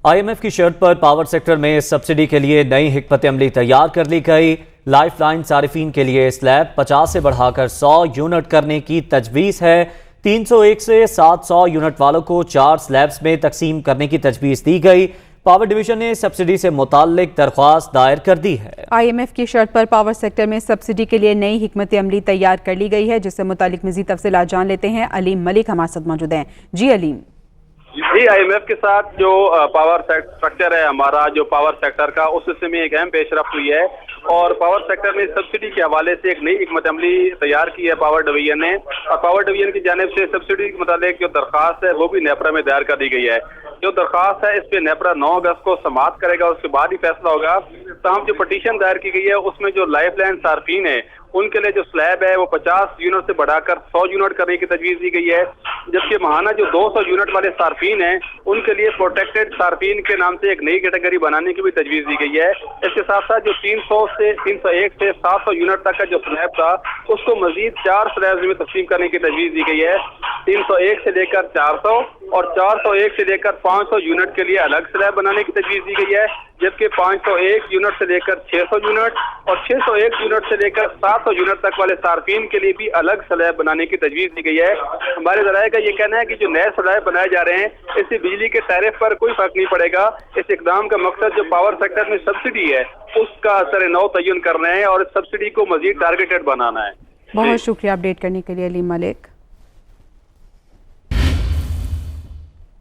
IMF की शर्त पर पावर सेक्टर में सब्सिडी के लिए नई हिकमत अमली तैयार कर ली गई। लाइफलाइन सारिफीन के लिए स्लैब 50 से बढ़ाकर 100 यूनिट करने की तजवीज़ है। 301 से 700 यूनिट वालों को 4 स्लैब्स में तकसीम करने की तजवीज़ दी गई। पावर डिवीजन ने सब्सिडी से मुताल्लिक दरख्वास्त दायर कर दी है। आईएमएफ की शर्त पर पावर सेक्टर में सब्सिडी के लिए नई हिकमत अमली तैयार कर ली गई है, जिससे मुताल्लिक मज़ीद तफसीलात जान लेते हैं। अलीम मलिक हमारे साथ मौजूद हैं। जी अलीम। जी, आईएमएफ के साथ जो पावर स्ट्रक्चर है हमारा, जो पावर सेक्टर का, उस सिलसिले में एक अहम पेशरफ्त हुई है और पावर सेक्टर में सब्सिडी के हवाले से एक नई हिकमत अमली तैयार की है पावर डिवीजन ने। और पावर डिवीजन की जानिब से सब्सिडी के मुताबिक जो दरख्वास्त है वो भी नेपरा में दायर कर दी गई है। जो दरख्वास्त है इस पे नेपरा 9 अगस्त को समाअत करेगा, उसके बाद ही फैसला होगा। तमाम जो पटिशन दायर की गई है उसमें जो लाइफलाइन सार्फिन है उनके लिए जो स्लैब है वो 50 यूनिट से बढ़ाकर 100 यूनिट करने की तजवीज़ दी गई है, जबकि महाना जो 200 यूनिट वाले सार्फिन हैं उनके लिए प्रोटेक्टेड सार्फिन के नाम से एक नई कैटेगरी बनाने की भी तजवीज़ दी गई है। इसके साथ साथ जो 301 से 700 यूनिट तक का जो स्लैब था उसको मजीद 4 स्लैब में तकसीम करने की तजवीज़ दी गई है। 301 से लेकर 400 और 401 से लेकर 500 यूनिट के लिए अलग स्लैब बनाने की तजवीज़ दी गई है, जबकि 501 यूनिट से लेकर 600 यूनिट और 601 यूनिट से लेकर 700 यूनिट तक वाले सार्फिन के लिए भी अलग स्लैब बनाने की तजवीज़ दी गई है। हमारे ज़राए का ये कहना है कि जो नए स्लैब बनाए जा रहे हैं इससे बिजली के टैरिफ पर कोई फर्क नहीं पड़ेगा। इस इकदाम का मकसद जो पावर सेक्टर में सब्सिडी है उसका असर नौ तयन करना है और इस सब्सिडी को मजीद टारगेटेड बनाना है। बहुत शुक्रिया अपडेट करने के लिए अलीम मलिक।